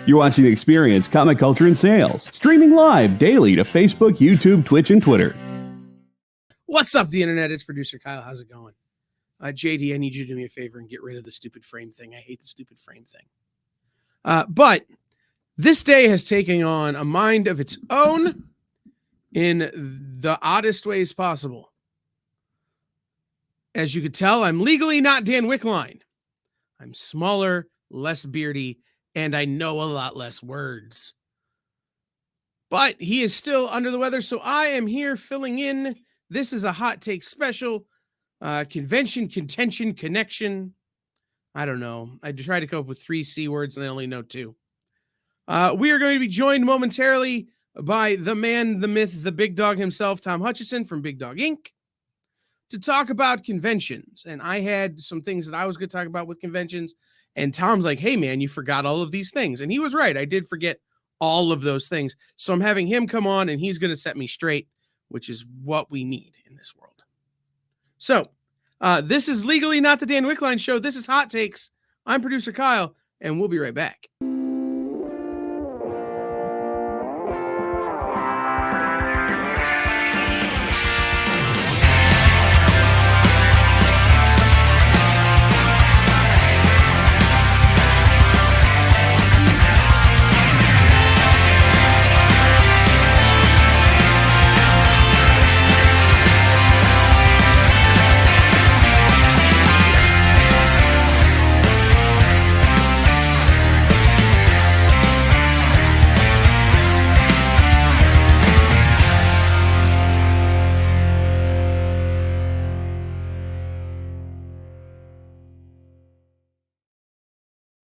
You're watching The Experience, Comic Culture and Sales, streaming live daily to Facebook, YouTube, Twitch, and Twitter. What's up, the internet? It's producer Kyle. How's it going? JD, I need you to do me a favor and get rid of the stupid frame thing. I hate the stupid frame thing. But this day has taken on a mind of its own in the oddest ways possible. As you could tell, I'm legally not Dan Wickline. I'm smaller, less beardy, and I know a lot less words. But he is still under the weather, so I am here filling in. This is a hot take special. Convention, contention, connection. I don't know. I tried to come up with 3 C words, and I only know 2. We are going to be joined momentarily by the man, the myth, the big dog himself, Tom Hutchison from Big Dog Inc., to talk about conventions. And I had some things that I was going to talk about with conventions. And Tom's like, hey, man, you forgot all of these things. And he was right. I did forget all of those things. So I'm having him come on, and he's going to set me straight, which is what we need in this world. So this is legally not the Dan Wickline Show. This is Hot Takes. I'm producer Kyle, and we'll be right back.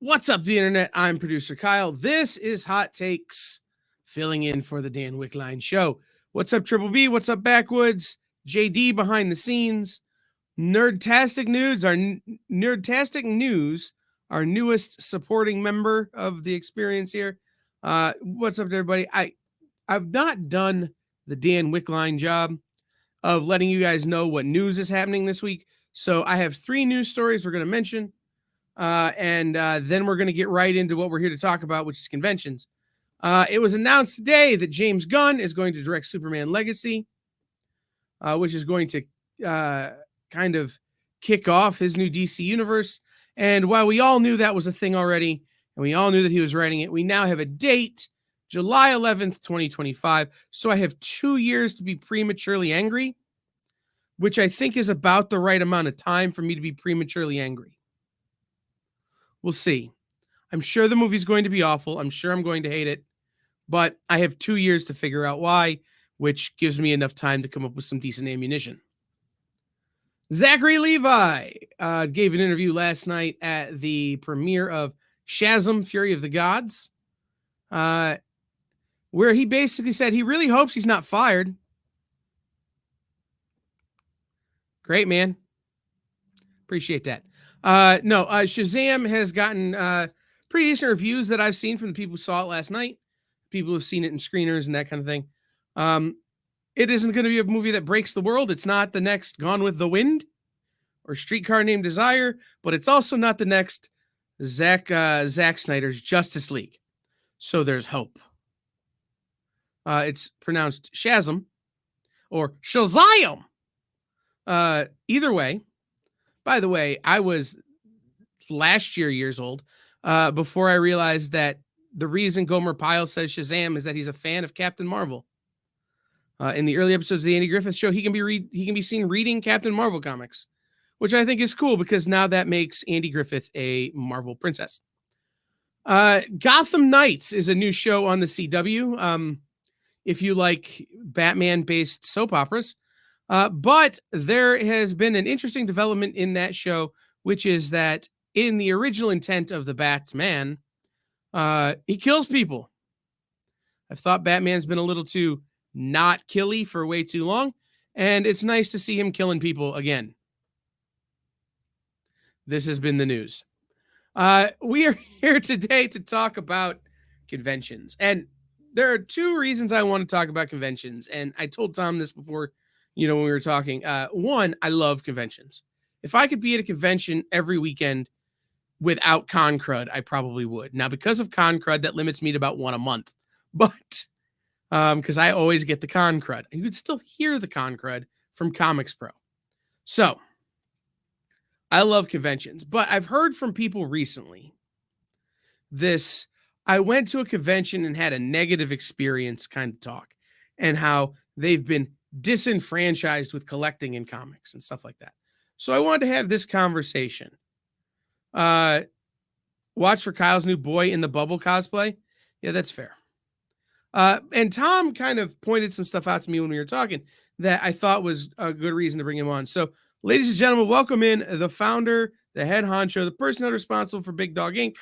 What's up, the internet? I'm producer Kyle. This is Hot Takes, filling in for the Dan Wickline Show. What's up, Triple B? What's up, Backwoods? JD behind the scenes. Nerdtastic News, our newest supporting member of the experience here. What's up to everybody? I've not done the Dan Wickline job of letting you guys know what news is happening this week. So I have 3 news stories we're going to mention. And then we're going to get right into what we're here to talk about, which is conventions. It was announced today that James Gunn is going to direct Superman Legacy, which is going to kind of kick off his new DC universe. And while we all knew that was a thing already, and we all knew that he was writing it, we now have a date, July 11th, 2025. So I have 2 years to be prematurely angry, which I think is about the right amount of time for me to be prematurely angry. We'll see. I'm sure the movie's going to be awful. I'm sure I'm going to hate it. But I have 2 years to figure out why, which gives me enough time to come up with some decent ammunition. Zachary Levi gave an interview last night at the premiere of Shazam! Fury of the Gods, where he basically said he really hopes he's not fired. Great, man. Appreciate that. Shazam has gotten pretty decent reviews that I've seen from the people who saw it last night. People have seen it in screeners and that kind of thing. It isn't going to be a movie that breaks the world. It's not the next Gone with the Wind or Streetcar Named Desire, but it's also not the next Zack Snyder's Justice League. So there's hope. It's pronounced Shazam or Shazam. Either way. By the way, I was last years old before I realized that the reason Gomer Pyle says Shazam is that he's a fan of Captain Marvel. In the early episodes of the Andy Griffith Show, he can be seen reading Captain Marvel comics, which I think is cool because now that makes Andy Griffith a Marvel princess. Gotham Knights is a new show on the CW. If you like Batman-based soap operas. But there has been an interesting development in that show, which is that in the original intent of the Batman, he kills people. I've thought Batman's been a little too not killy for way too long, and it's nice to see him killing people again. This has been the news. We are here today to talk about conventions, and there are 2 reasons I want to talk about conventions, and I told Tom this before, when we were talking. One, I love conventions. If I could be at a convention every weekend, without con crud, I probably would. Now, because of con crud, that limits me to about one a month. But because I always get the con crud, you could still hear the con crud from Comics Pro. So I love conventions, but I've heard from people recently this. I went to a convention and had a negative experience kind of talk, and how they've been disenfranchised with collecting in comics and stuff like that. So I wanted to have this conversation. Watch for Kyle's new Boy in the Bubble cosplay. Yeah, that's fair. And Tom kind of pointed some stuff out to me when we were talking that I thought was a good reason to bring him on. So, ladies and gentlemen, welcome in the founder, the head honcho, the person responsible for Big Dog Inc.,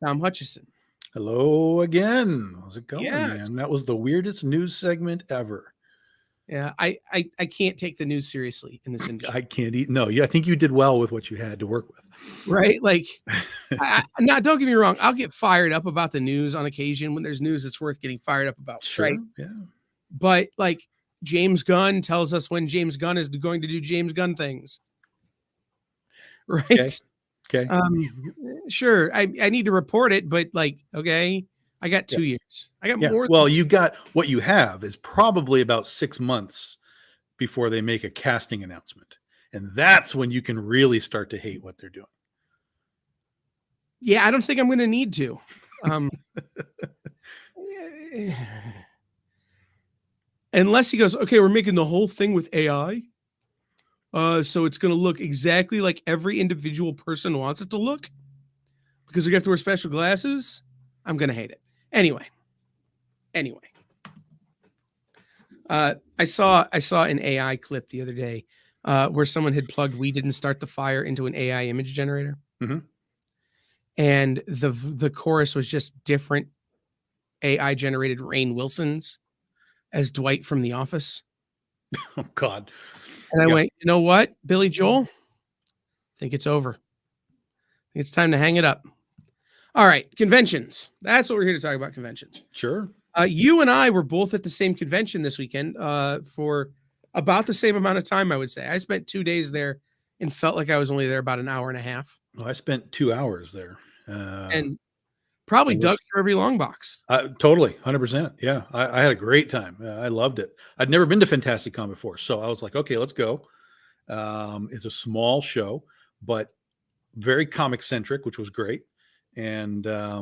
Tom Hutchison. Hello again. How's it going, Yeah, man? That was the weirdest news segment ever. Yeah, I can't take the news seriously in this industry. I can't eat. No, I think you did well with what you had to work with. Right? Like, now, don't get me wrong. I'll get fired up about the news on occasion when there's news that's worth getting fired up about. Sure. Right? Yeah. But like James Gunn tells us when James Gunn is going to do James Gunn things. Right? Okay. Sure. I need to report it, but like, okay, I got 2 years. I got more. Well, you got what you have is probably about 6 months before they make a casting announcement. And that's when you can really start to hate what they're doing. Yeah, I don't think I'm going to need to. Unless he goes, okay, we're making the whole thing with AI. So it's going to look exactly like every individual person wants it to look because you have to wear special glasses. I'm going to hate it. Anyway. I saw an AI clip the other day where someone had plugged "We Didn't Start the Fire" into an AI image generator. Mm-hmm. And the chorus was just different AI generated Rainn Wilsons as Dwight from The Office. Oh, God. And I went, you know what, Billy Joel? I think it's over. I think it's time to hang it up. All right, conventions. That's what we're here to talk about, conventions. Sure. You and I were both at the same convention this weekend for about the same amount of time, I would say. I spent 2 days there and felt like I was only there about an hour and a half. Well, I spent 2 hours there. And probably dug through every long box. Totally, 100%. Yeah, I had a great time. I loved it. I'd never been to Fantasticon before, so I was like, okay, let's go. It's a small show, but very comic centric, which was great. And I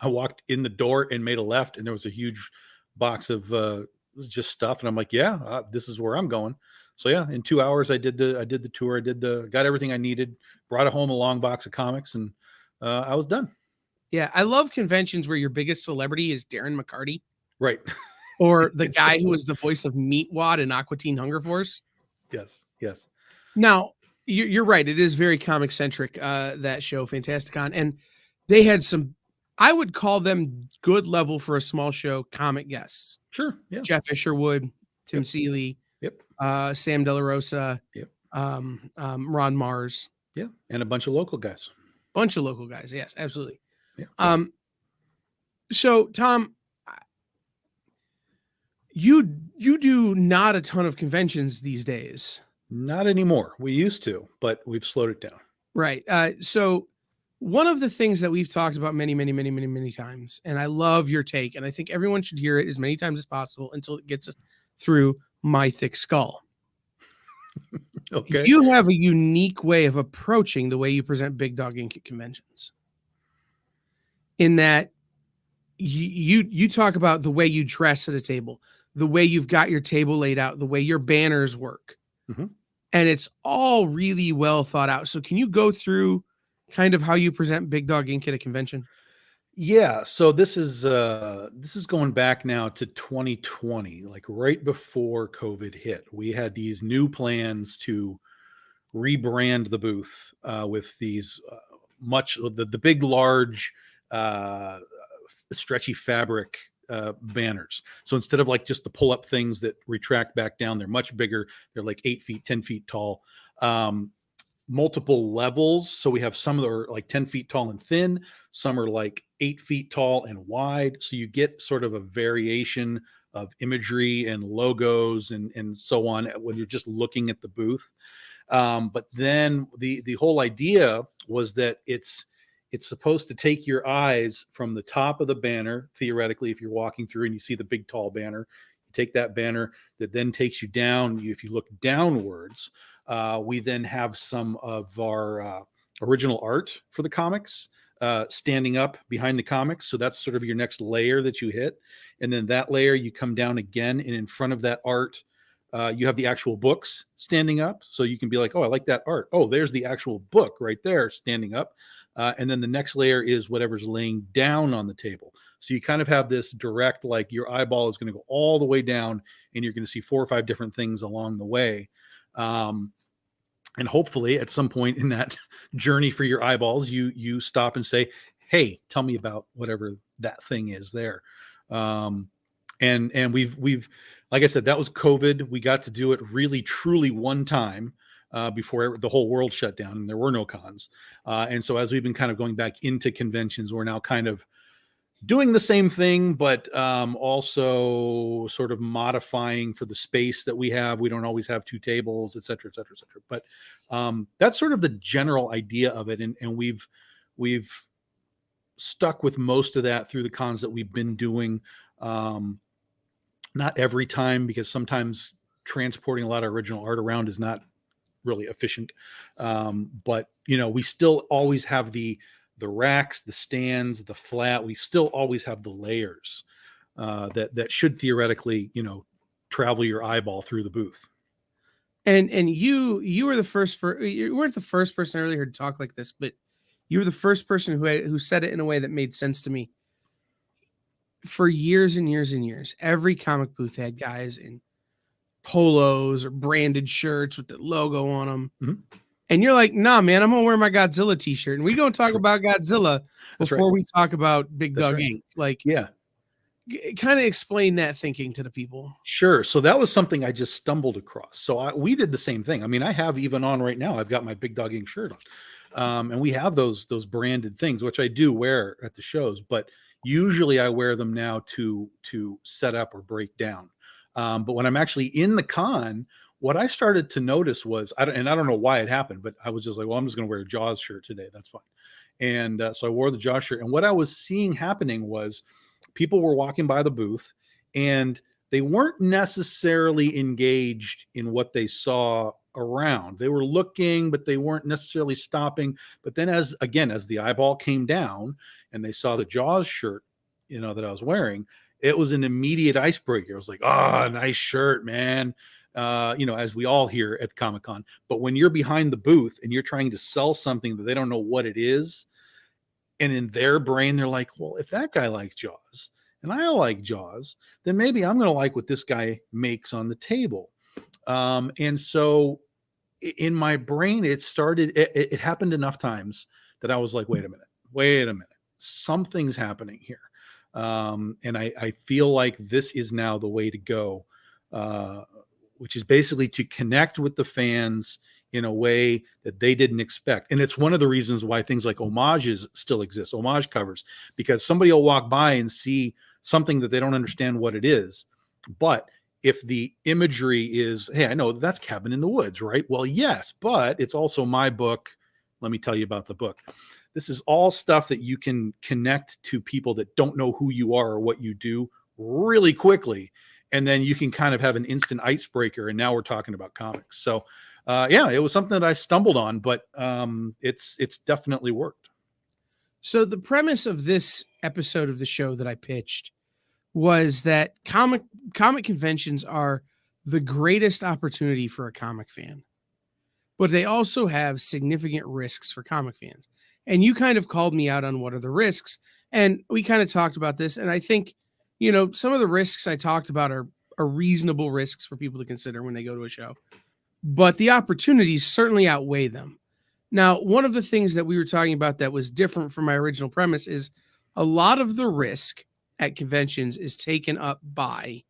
walked in the door and made a left, and there was a huge box of just stuff, and I'm like, yeah, this is where I'm going. So yeah, in 2 hours, I did the tour. Got everything I needed. Brought home a long box of comics, and I was done. Yeah, I love conventions where your biggest celebrity is Darren McCarty. Right. Or the guy who was the voice of Meatwad in Aqua Teen Hunger Force. Yes. Now, you're right. It is very comic centric, that show, Fantasticon. And they had some, I would call them good level for a small show comic guests. Sure. Yeah. Jeff Isherwood, Tim Seeley. Yep. Sam De La Rosa. Yep. Ron Mars. Yeah. And a bunch of local guys. Yes, absolutely. Yeah. So Tom, you do not a ton of conventions these days. Not anymore. We used to, but we've slowed it down. Right. So one of the things that we've talked about many times, and I love your take, and I think everyone should hear it as many times as possible until it gets through my thick skull. Okay. You have a unique way of approaching the way you present Big Dog Inc. at conventions. In that you talk about the way you dress at a table, the way you've got your table laid out, the way your banners work. Mm-hmm. And it's all really well thought out. So can you go through kind of how you present Big Dog Inc. at a convention? Yeah. So this is going back now to 2020, like right before COVID hit. We had these new plans to rebrand the booth with these the big, large, stretchy fabric banners. So instead of like just the pull up things that retract back down, they're much bigger. They're like 8 feet, 10 feet tall, multiple levels. So we have some that are like 10 feet tall and thin. Some are like 8 feet tall and wide. So you get sort of a variation of imagery and logos and so on when you're just looking at the booth. But then the whole idea was that it's supposed to take your eyes from the top of the banner. Theoretically, if you're walking through and you see the big tall banner, you take that banner that then takes you down. If you look downwards, we then have some of our original art for the comics standing up behind the comics. So that's sort of your next layer that you hit. And then that layer, you come down again, and in front of that art, you have the actual books standing up. So you can be like, oh, I like that art. Oh, there's the actual book right there standing up. And then the next layer is whatever's laying down on the table. So you kind of have this direct, like your eyeball is going to go all the way down, and you're going to see 4 or 5 different things along the way. And hopefully at some point in that journey for your eyeballs, you stop and say, hey, tell me about whatever that thing is there. And we've, like I said, that was COVID. We got to do it really, truly one time before the whole world shut down and there were no cons. And so as we've been kind of going back into conventions, we're now kind of doing the same thing, but also sort of modifying for the space that we have. We don't always have 2 tables, et cetera, et cetera, et cetera. But that's sort of the general idea of it. And we've stuck with most of that through the cons that we've been doing. Not every time, because sometimes transporting a lot of original art around is not really efficient. But, we still always have the racks, the stands, the flat. We still always have the layers that should theoretically, travel your eyeball through the booth. And you were the first you weren't the first person I really heard talk like this, but you were the first person who said it in a way that made sense to me. For years and years and years, every comic booth had guys in polos or branded shirts with the logo on them. Mm-hmm. And you're like, nah, man, I'm going to wear my Godzilla t-shirt. And we going to talk about Godzilla before we talk about Big Dog Inc. Like, yeah. Kind of explain that thinking to the people. Sure. So that was something I just stumbled across. So we did the same thing. I mean, I have even on right now, I've got my Big Dog Inc. shirt on. And we have those branded things, which I do wear at the shows, but usually I wear them now to set up or break down. But when I'm actually in the con, what I started to notice was, I don't know why it happened, but I was just like, well, I'm just going to wear a Jaws shirt today. That's fine. And so I wore the Jaws shirt. And what I was seeing happening was people were walking by the booth and they weren't necessarily engaged in what they saw around. They were looking, but they weren't necessarily stopping. But then as the eyeball came down and they saw the Jaws shirt, that I was wearing, it was an immediate icebreaker. I was like, oh, nice shirt, man. As we all hear at Comic-Con. But when you're behind the booth and you're trying to sell something that they don't know what it is, and in their brain, they're like, well, if that guy likes Jaws and I like Jaws, then maybe I'm going to like what this guy makes on the table. And so in my brain, it happened enough times that I was like, wait a minute, something's happening here. And I feel like this is now the way to go, which is basically to connect with the fans in a way that they didn't expect. And it's one of the reasons why things like homages still exist, homage covers, because somebody will walk by and see something that they don't understand what it is. But if the imagery is, hey, I know that's Cabin in the Woods, right? Well, yes, but it's also my book. Let me tell you about the book. This is all stuff that you can connect to people that don't know who you are or what you do really quickly. And then you can kind of have an instant icebreaker. And now we're talking about comics. So, it was something that I stumbled on, but it's definitely worked. So the premise of this episode of the show that I pitched was that comic conventions are the greatest opportunity for a comic fan, but they also have significant risks for comic fans. And you kind of called me out on what are the risks. And we kind of talked about this. And I think, some of the risks I talked about are reasonable risks for people to consider when they go to a show, but the opportunities certainly outweigh them. Now, one of the things that we were talking about that was different from my original premise is a lot of the risk at conventions is taken up by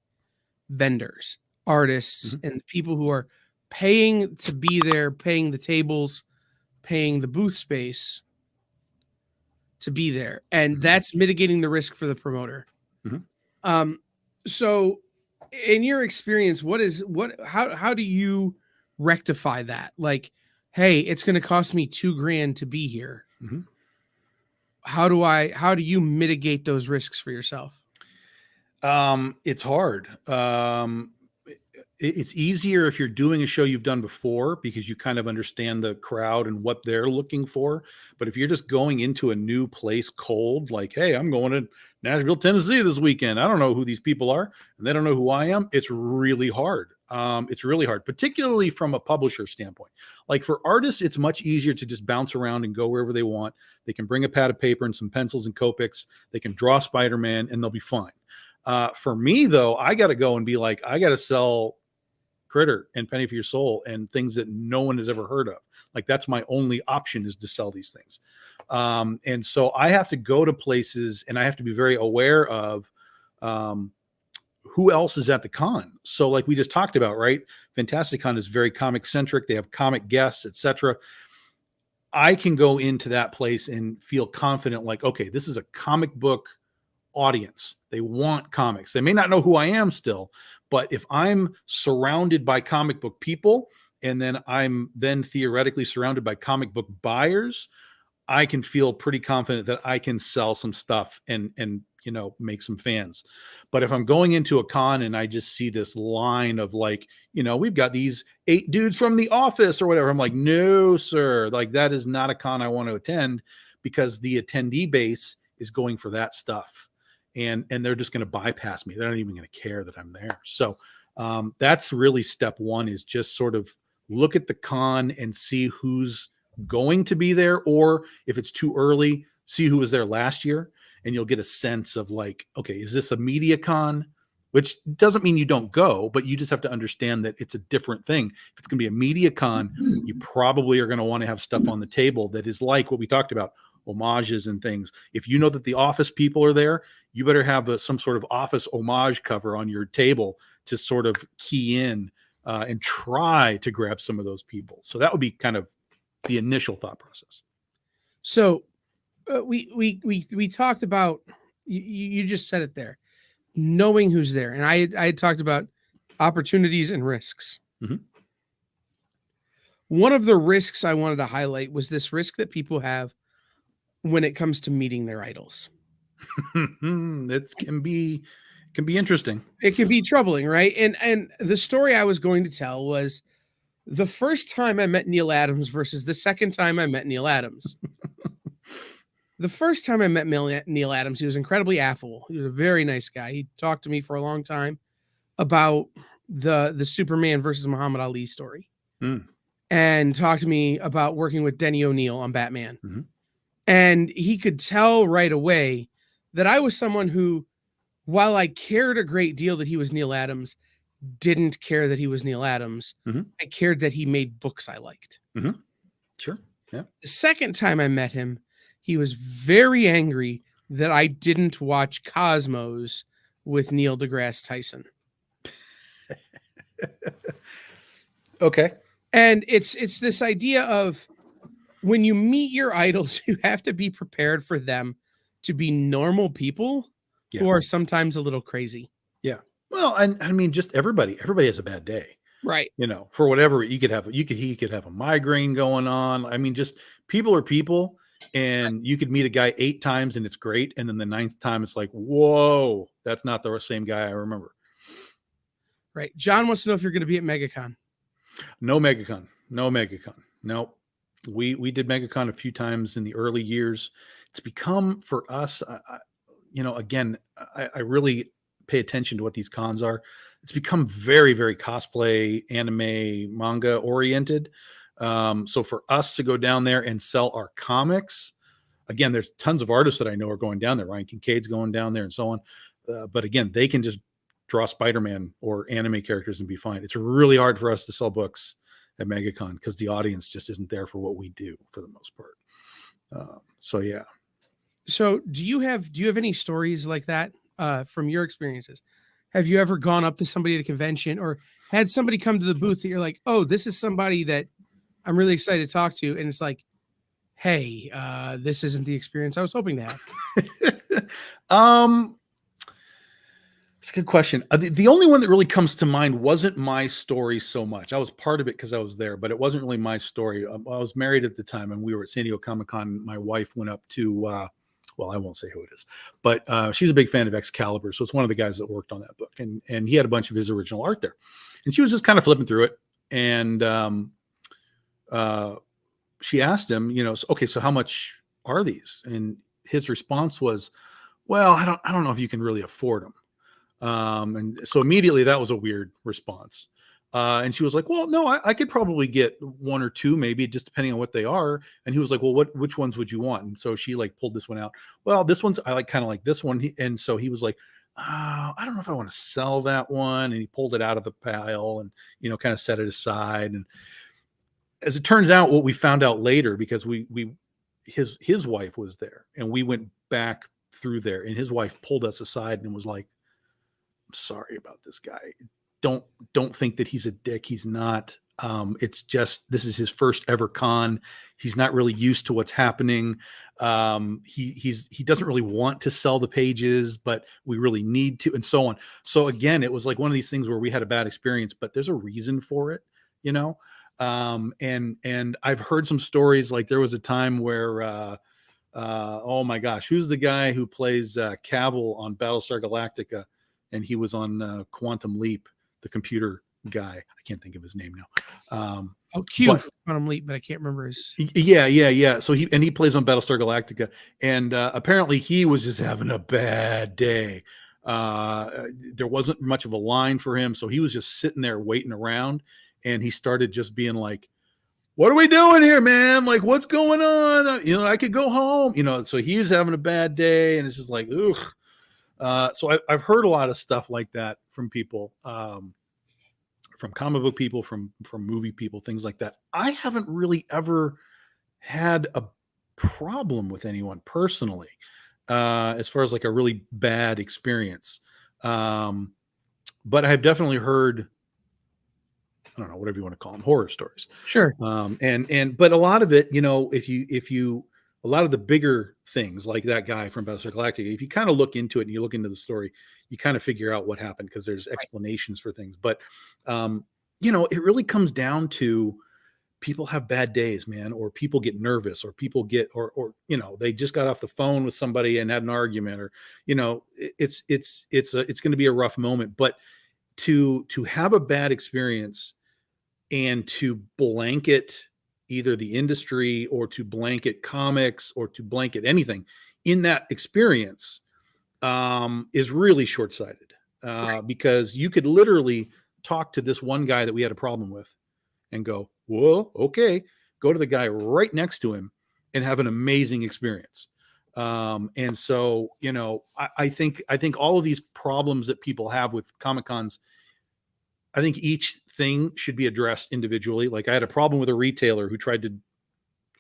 vendors, artists, mm-hmm. and people who are paying to be there, paying the tables, paying the booth space to be there. And mm-hmm. that's mitigating the risk for the promoter. Mm-hmm. So in your experience, how do you rectify that? Like, hey, it's going to cost me $2,000 to be here. Mm-hmm. How do you mitigate those risks for yourself? It's hard. It's easier if you're doing a show you've done before because you kind of understand the crowd and what they're looking for. But if you're just going into a new place cold, like, hey, I'm going to Nashville, Tennessee this weekend. I don't know who these people are and they don't know who I am. It's really hard. It's really hard, particularly from a publisher standpoint. Like for artists, it's much easier to just bounce around and go wherever they want. They can bring a pad of paper and some pencils and Copics. They can draw Spider-Man and they'll be fine. For me, though, I got to go and be like, I got to sell Critter and Penny for Your Soul and things that no one has ever heard of. Like that's my only option is to sell these things. And so I have to go to places and I have to be very aware of who else is at the con. So like we just talked about, right? Fantastic Con is very comic centric. They have comic guests, etc. I can go into that place and feel confident like, okay, this is a comic book audience. They want comics. They may not know who I am still, but if I'm surrounded by comic book people and then I'm then theoretically surrounded by comic book buyers, I can feel pretty confident that I can sell some stuff and you know, make some fans. But if I'm going into a con and I just see this line of like, you know, we've got these 8 dudes from The Office or whatever, I'm like, no, sir, like that is not a con I want to attend because the attendee base is going for that stuff. And they're just going to bypass me. They're not even going to care that I'm there. So that's really step one is just sort of look at the con and see who's going to be there. Or if it's too early, see who was there last year. And you'll get a sense of like, okay, is this a media con? Which doesn't mean you don't go, but you just have to understand that it's a different thing. If it's going to be a media con, you probably are going to want to have stuff on the table that is like what we talked about, homages and things. If you know that the Office people are there, you better have some sort of Office homage cover on your table to sort of key in and try to grab some of those people. So that would be kind of the initial thought process. So we talked about, you just said it there, knowing who's there. And I had talked about opportunities and risks. Mm-hmm. One of the risks I wanted to highlight was this risk that people have when it comes to meeting their idols. It can be interesting. It can be troubling, right? And the story I was going to tell was the first time I met Neil Adams versus the second time I met Neil Adams. The first time I met Neil Adams, he was incredibly affable. He was a very nice guy. He talked to me for a long time about the Superman versus Muhammad Ali story. And talked to me about working with Denny O'Neil on Batman. Mm-hmm. And he could tell right away that I was someone who, while I cared a great deal that he was Neil Adams, didn't care that he was Neil Adams. Mm-hmm. I cared that he made books I liked. Mm-hmm. Sure. Yeah. The second time I met him, he was very angry that I didn't watch Cosmos with Neil deGrasse Tyson. Okay. And it's this idea of when you meet your idols, you have to be prepared for them to be normal people who are sometimes a little crazy. Yeah. Well, and I mean, just everybody has a bad day, right? You know, for whatever he could have a migraine going on. I mean, just people are people, and you could meet a guy 8 times and it's great. And then the 9th time it's like, whoa, that's not the same guy I remember. Right. John wants to know if you're going to be at MegaCon. No MegaCon. No. We did MegaCon a few times in the early years. It's become for us, again, I really pay attention to what these cons are. It's become very, very cosplay, anime, manga oriented. So for us to go down there and sell our comics, again, there's tons of artists that I know are going down there. Ryan Kincaid's going down there and so on. But again, they can just draw Spider-Man or anime characters and be fine. It's really hard for us to sell books at MegaCon because the audience just isn't there for what we do for the most part. So yeah. So do you have any stories like that from your experiences? Have you ever gone up to somebody at a convention or had somebody come to the booth that you're like, oh, this is somebody that I'm really excited to talk to, and it's like, hey, this isn't the experience I was hoping to have? It's a good question. The only one that really comes to mind wasn't my story so much. I was part of it because I was there, but it wasn't really my story. I was married at the time, and we were at San Diego Comic-Con. My wife went up to, well, I won't say who it is, but she's a big fan of Excalibur. So it's one of the guys that worked on that book. And he had a bunch of his original art there. And she was just kind of flipping through it. And she asked him, okay, so how much are these? And his response was, well, I don't know if you can really afford them. And so immediately that was a weird response. And she was like, well, no, I could probably get one or two, maybe just depending on what they are. And he was like, well, which ones would you want? And so she like pulled this one out. Well, this one's, I like kind of like this one. And so he was like, I don't know if I want to sell that one. And he pulled it out of the pile and, kind of set it aside. And as it turns out, what we found out later, because his wife was there and we went back through there and his wife pulled us aside and was like, sorry about this guy. Don't think that he's a dick. He's not. It's just, this is his first ever con. He's not really used to what's happening. He doesn't really want to sell the pages, but we really need to, and so on. So again, it was like one of these things where we had a bad experience, but there's a reason for it, and I've heard some stories. Like there was a time where, oh my gosh, who's the guy who plays Cavill on Battlestar Galactica? And he was on Quantum Leap, the computer guy. I can't think of his name now. Quantum Leap, but I can't remember his. Yeah. So he plays on Battlestar Galactica, and apparently he was just having a bad day. There wasn't much of a line for him, so he was just sitting there waiting around, and he started just being like, "What are we doing here, man? Like, what's going on? I could go home." So he was having a bad day, and it's just like, ugh. So I've heard a lot of stuff like that from people, from comic book people, from movie people, things like that. I haven't really ever had a problem with anyone personally, as far as like a really bad experience. But I've definitely heard, I don't know, whatever you want to call them, horror stories. Sure. But a lot of it, if you a lot of the bigger things like that guy from Battlestar Galactica, if you kind of look into it and you look into the story, you kind of figure out what happened because there's explanations for things. But, it really comes down to people have bad days, man, or people get nervous, or people get, or they just got off the phone with somebody and had an argument, or, it's going to be a rough moment. But to have a bad experience and to blanket either the industry or to blanket comics or to blanket anything in that experience is really short-sighted, because you could literally talk to this one guy that we had a problem with and go, well, okay, go to the guy right next to him and have an amazing experience. And so, I think all of these problems that people have with Comic Cons, I think each thing should be addressed individually. Like I had a problem with a retailer who tried to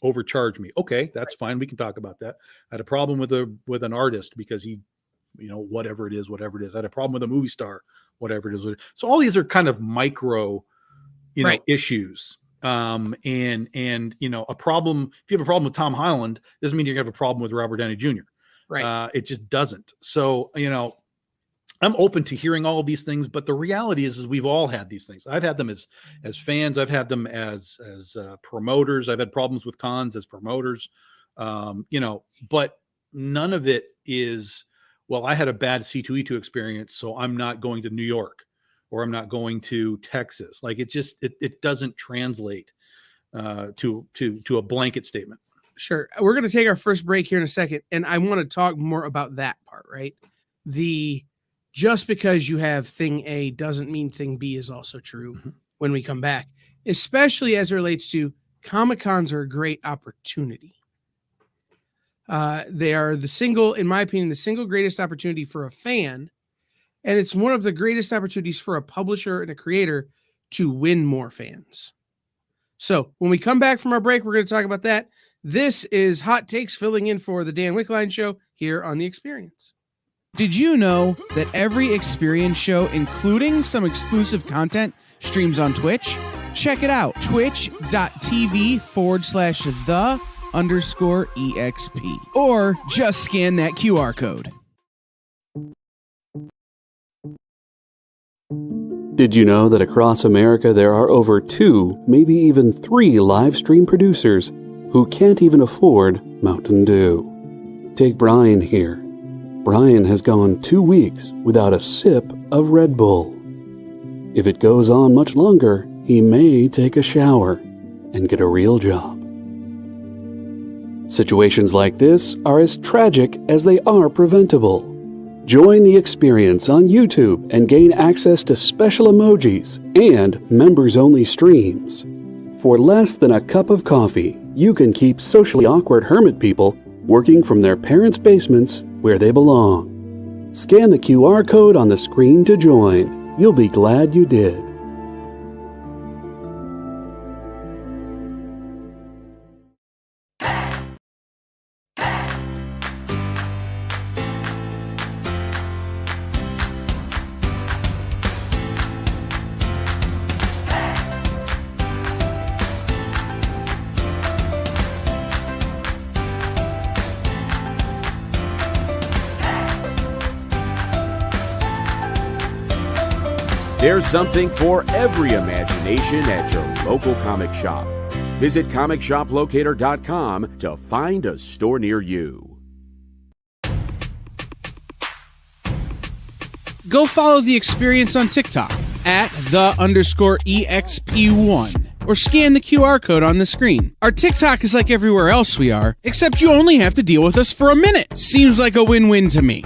overcharge me. Okay, that's fine. We can talk about that. I had a problem with an artist because he, whatever it is. I had a problem with a movie star, whatever it is. So all these are kind of micro, issues. And a problem, if you have a problem with Tom Holland, doesn't mean you're gonna have a problem with Robert Downey Jr. Right. It just doesn't. So, I'm open to hearing all of these things, but the reality is we've all had these things. I've had them as fans. I've had them as promoters. I've had problems with cons as promoters, but none of it is, well, I had a bad C2E2 experience, so I'm not going to New York or I'm not going to Texas. Like it doesn't translate to a blanket statement. Sure. We're going to take our first break here in a second, and I want to talk more about that part, right? Just because you have thing A doesn't mean thing B is also true when we come back, especially as it relates to Comic-Cons are a great opportunity. They are in my opinion, the single greatest opportunity for a fan. And it's one of the greatest opportunities for a publisher and a creator to win more fans. So when we come back from our break, we're going to talk about that. This is Hot Takes filling in for the Dan Wickline Show here on The Experience. Did you know that every Experience show, including some exclusive content, streams on Twitch? Check it out. Twitch.tv/the_EXP. Or just scan that QR code. Did you know that across America there are over 2, maybe even 3 live stream producers who can't even afford Mountain Dew? Take Brian here. Brian has gone 2 weeks without a sip of Red Bull. If it goes on much longer, he may take a shower and get a real job. Situations like this are as tragic as they are preventable. Join the experience on YouTube and gain access to special emojis and members-only streams. For less than a cup of coffee, you can keep socially awkward hermit people working from their parents' basements where they belong. Scan the QR code on the screen to join. You'll be glad you did. There's something for every imagination at your local comic shop. Visit comicshoplocator.com to find a store near you. Go follow the experience on TikTok at @the_EXP1 or scan the QR code on the screen. Our TikTok is like everywhere else we are, except you only have to deal with us for a minute. Seems like a win-win to me.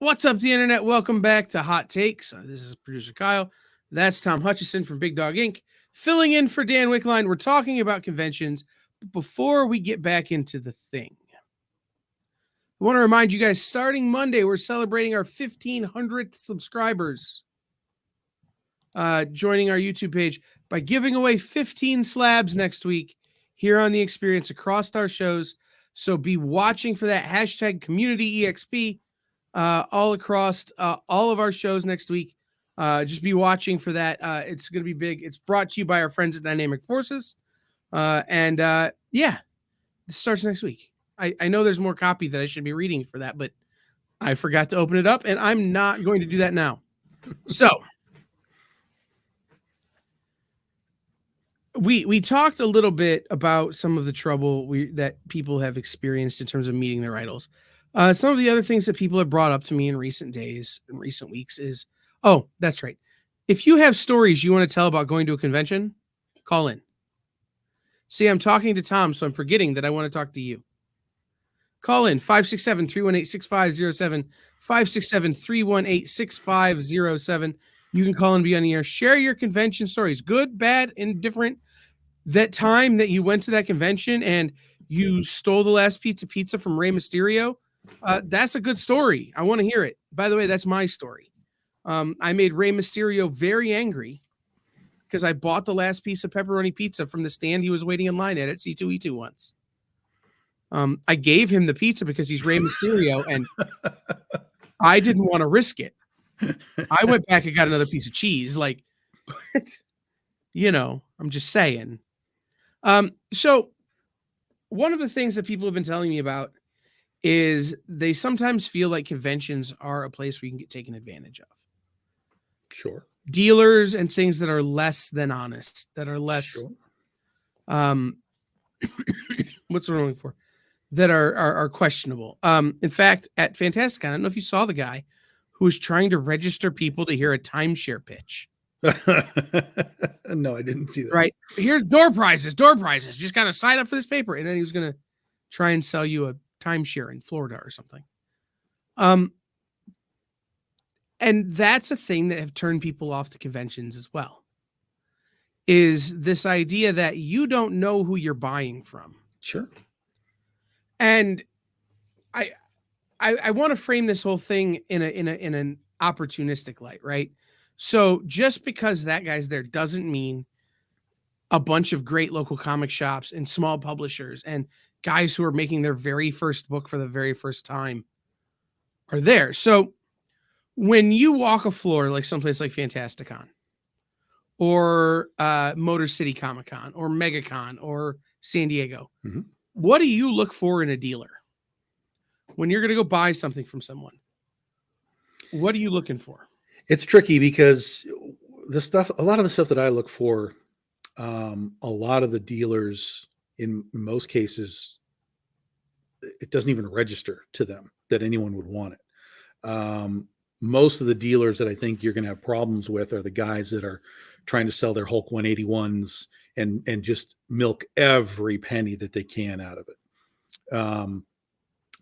What's up, the internet? Welcome back to Hot Takes. This is producer Kyle. That's Tom Hutchison from Big Dog Inc. filling in for Dan Wickline. We're talking about conventions, but before we get back into the thing, I want to remind you guys, starting Monday, we're celebrating our 1,500th subscribers joining our YouTube page by giving away 15 slabs next week here on The Experience across our shows. So be watching for that hashtag CommunityEXP all across all of our shows next week. Just be watching for that. It's going to be big. It's brought to you by our friends at Dynamic Forces. Yeah, it starts next week. I know there's more copy that I should be reading for that, but I forgot to open it up, and I'm not going to do that now. So we talked a little bit about some of the trouble that people have experienced in terms of meeting their idols. Some of the other things that people have brought up to me in recent days, in recent weeks is, oh, that's right. If you have stories you want to tell about going to a convention, call in. See, I'm talking to Tom, so I'm forgetting that I want to talk to you. Call in 567-318-6507, 567-318-6507. You can call and be on the air. Share your convention stories, good, bad, indifferent. That time that you went to that convention and you stole the last pizza from Rey Mysterio. That's a good story. I want to hear it. By the way, that's my story. I made Rey Mysterio very angry because I bought the last piece of pepperoni pizza from the stand he was waiting in line at C2E2 once. I gave him the pizza because he's Rey Mysterio, and I didn't want to risk it. I went back and got another piece of cheese. Like, I'm just saying. So one of the things that people have been telling me about is they sometimes feel like conventions are a place where you can get taken advantage of. Sure. Dealers and things that are less than honest, that are less, Sure. what's the wrong for? That are questionable. In fact, at Fantastic, I don't know if you saw the guy who was trying to register people to hear a timeshare pitch. No, I didn't see that. Right. Here's door prizes. Just got to sign up for this paper. And then he was going to try and sell you a timeshare in Florida or something. And that's a thing that have turned people off the conventions as well, is this idea that you don't know who you're buying from. Sure. And I want to frame this whole thing in an opportunistic light, right? So just because that guy's there doesn't mean a bunch of great local comic shops and small publishers and guys who are making their very first book for the very first time are there. So when you walk a floor like someplace like Fantasticon or Motor City Comic Con or MegaCon or San Diego, what do you look for in a dealer? When you're going to go buy something from someone, what are you looking for? It's tricky because a lot of the stuff that I look for, a lot of the dealers, in most cases, it doesn't even register to them that anyone would want it. Most of the dealers that I think you're going to have problems with are the guys that are trying to sell their Hulk 181s and just milk every penny that they can out of it.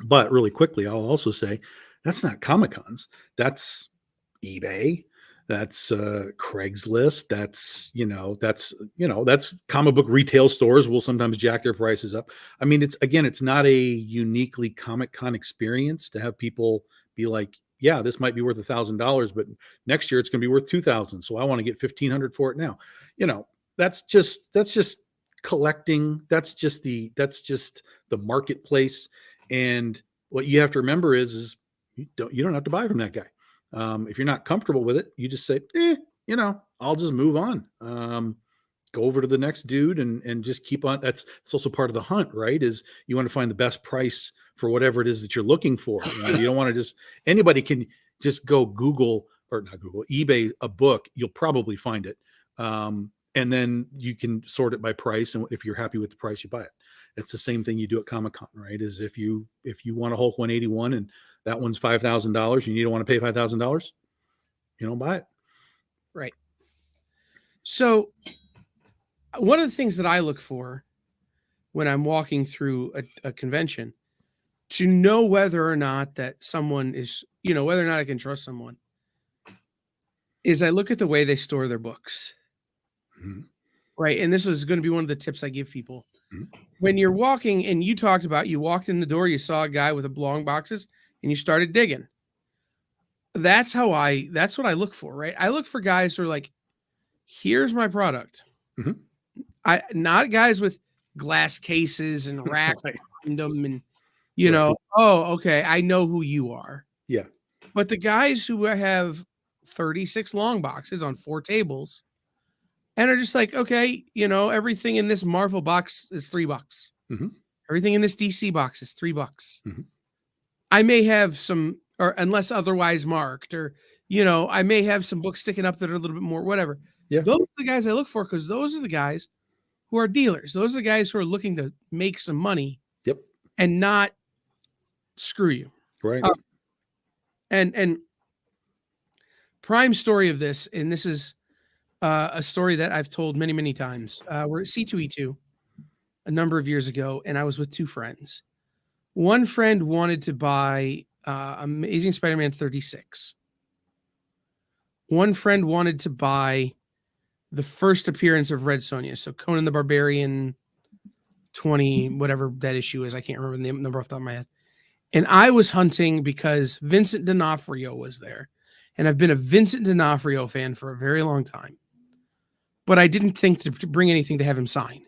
But really quickly, I'll also say that's not Comic-Cons. That's eBay. That's Craigslist. That's comic book retail stores will sometimes jack their prices up. I mean, it's not a uniquely Comic-Con experience to have people be like, yeah, this might be worth $1,000, but next year it's going to be worth $2,000. So I want to get $1,500 for it now. That's just collecting. That's just the marketplace. And what you have to remember is you don't have to buy from that guy. If you're not comfortable with it, you just say, I'll just move on. Go over to the next dude and just keep on. It's also part of the hunt, right? Is you want to find the best price for whatever it is that you're looking for. You don't want to anybody can just go Google or not Google, eBay a book. You'll probably find it. And then you can sort it by price. And if you're happy with the price, you buy it. It's the same thing you do at Comic-Con, right? Is if you want a Hulk 181 and that one's $5,000 and you don't want to pay $5,000, you don't buy it. Right. So one of the things that I look for when I'm walking through a convention to know whether or not that someone is, whether or not I can trust someone, is I look at the way they store their books. Mm-hmm. Right. And this is going to be one of the tips I give people. Mm-hmm. When you're walking, and you talked about, you walked in the door, you saw a guy with long boxes and you started digging. That's what I look for, right? I look for guys who are like, here's my product. Mm-hmm. Not guys with glass cases and racks behind them and, oh, okay, I know who you are. Yeah. But the guys who have 36 long boxes on 4 tables and are just like, okay, everything in this Marvel box is $3. Mm-hmm. Everything in this DC box is $3. Mm-hmm. I may have some, or unless otherwise marked, or, I may have some books sticking up that are a little bit more, whatever. Yeah. Those are the guys I look for, because those are the guys who are dealers. Those are the guys who are looking to make some money. Yep. And not screw you. Right. And prime story of this, and this is a story that I've told many, many times. We're at C2E2 a number of years ago, and I was with 2 friends. One friend wanted to buy Amazing Spider-Man 36. One friend wanted to buy the first appearance of Red Sonja. So Conan the Barbarian 20, whatever that issue is. I can't remember the number off the top of my head. And I was hunting because Vincent D'Onofrio was there. And I've been a Vincent D'Onofrio fan for a very long time. But I didn't think to bring anything to have him sign.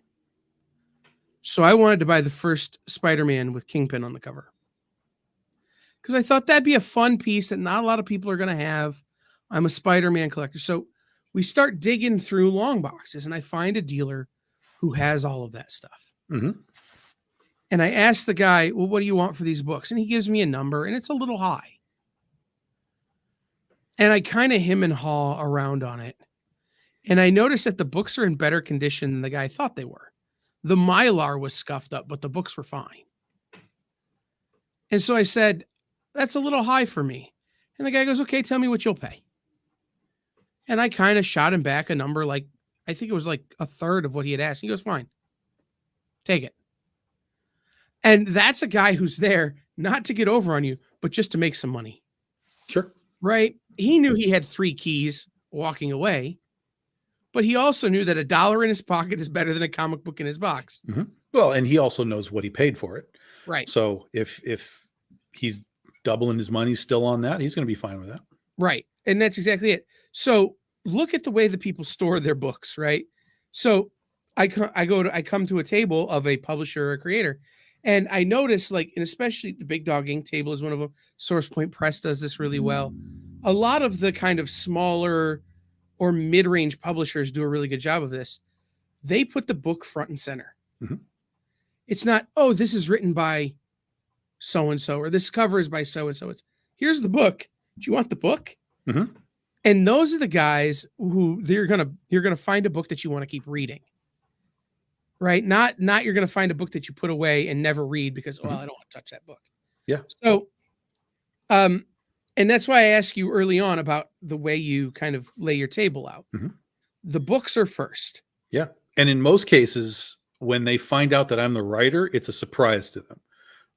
So I wanted to buy the first Spider-Man with Kingpin on the cover. Because I thought that'd be a fun piece that not a lot of people are going to have. I'm a Spider-Man collector. So we start digging through long boxes, and I find a dealer who has all of that stuff. Mm-hmm. And I asked the guy, well, what do you want for these books? And he gives me a number, and it's a little high. And I kind of hem and haw around on it. And I noticed that the books are in better condition than the guy thought they were. The Mylar was scuffed up, but the books were fine. And so I said, that's a little high for me. And the guy goes, okay, tell me what you'll pay. And I kind of shot him back a number, like, I think it was like a third of what he had asked. He goes, fine, take it. And that's a guy who's there not to get over on you, but just to make some money. Sure. Right? He knew he had 3 keys walking away, but he also knew that $1 in his pocket is better than a comic book in his box. Mm-hmm. Well, and he also knows what he paid for it. Right. So if he's doubling his money still on that, he's going to be fine with that. Right. And that's exactly it. So look at the way that people store their books, right? So I come to a table of a publisher or a creator, and I notice, like, and especially the Big Dog Ink table is one of them. Source Point Press does this really well. A lot of the kind of smaller or mid-range publishers do a really good job of this. They put the book front and center. Mm-hmm. It's not, oh, this is written by so-and-so, or this cover is by so-and-so. It's, here's the book. Do you want the book? Mm-hmm. And those are the guys who you're gonna find a book that you want to keep reading, right? Not you're gonna find a book that you put away and never read because, well, I don't want to touch that book. Yeah. So, and that's why I asked you early on about the way you kind of lay your table out. Mm-hmm. The books are first. Yeah. And in most cases, when they find out that I'm the writer, it's a surprise to them.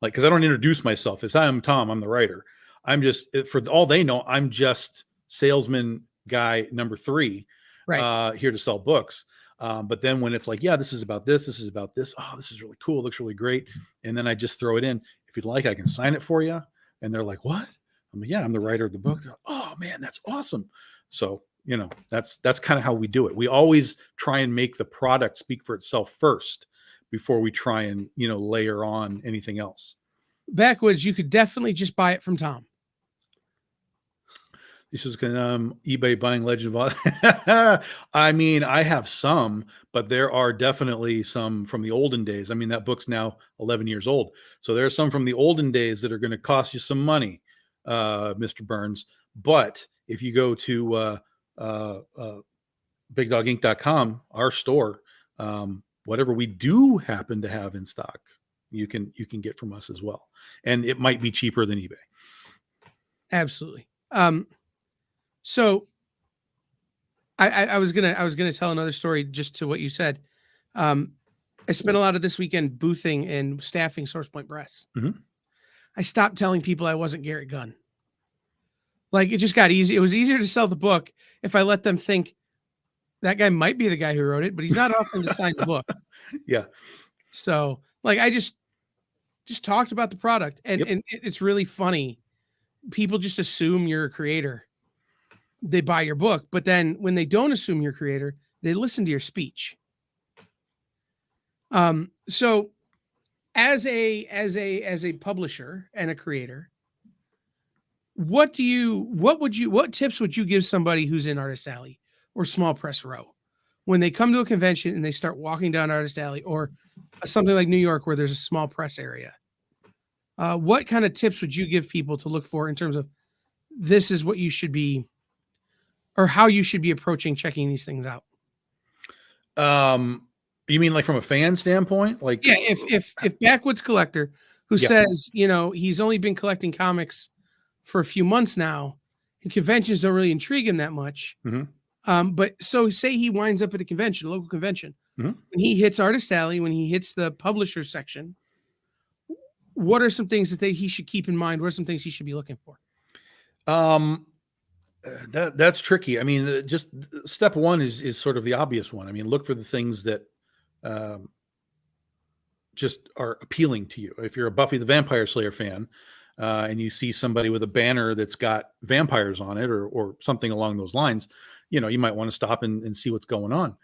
Like, because I don't introduce myself as, I'm Tom, I'm the writer. I'm just, for all they know, I'm just salesman guy number 3, Right. here to sell books. But then when it's like, yeah, this is about this is about this. Oh, this is really cool. Looks really great. And then I just throw it in. If you'd like, I can sign it for you. And they're like, what? I'm like, yeah, I'm the writer of the book. They're like, oh man, that's awesome. So, that's kind of how we do it. We always try and make the product speak for itself first before we try and, layer on anything else. Backwoods, you could definitely just buy it from Tom. This is eBay buying Legend of Oz. I mean, I have some, but there are definitely some from the olden days. I mean, that book's now 11 years old. So there are some from the olden days that are going to cost you some money, Mr. Burns. But if you go to BigDogInk.com, our store, whatever we do happen to have in stock, you can get from us as well. And it might be cheaper than eBay. Absolutely. So I was gonna tell another story just to what you said. I spent a lot of this weekend boothing and staffing Source Point Press. Mm-hmm. I stopped telling people I wasn't Garrett Gunn. Like, it just got easy. It was easier to sell the book if I let them think that guy might be the guy who wrote it, but he's not offering to sign the book. Yeah. So, like, I just talked about the product, and and it's really funny. People just assume you're a creator. They buy your book, but then when they don't assume you're a creator, they listen to your speech. So as a publisher and a creator, what tips would you give somebody who's in Artist Alley or Small Press Row when they come to a convention and they start walking down Artist Alley or something like New York where there's a small press area? What kind of tips would you give people to look for in terms of this is what you should be, or how you should be approaching checking these things out? You mean like from a fan standpoint? Like, yeah, if Backwoods Collector who says, he's only been collecting comics for a few months now and conventions don't really intrigue him that much. Mm-hmm. But so say he winds up at a convention, a local convention, mm-hmm. when he hits Artist Alley, when he hits the publisher section, what are some things that he should keep in mind? What are some things he should be looking for? That's tricky. I mean, just step one is sort of the obvious one. I mean, look for the things that just are appealing to you. If you're a Buffy the Vampire Slayer fan, and you see somebody with a banner that's got vampires on it or something along those lines, you might want to stop and see what's going on.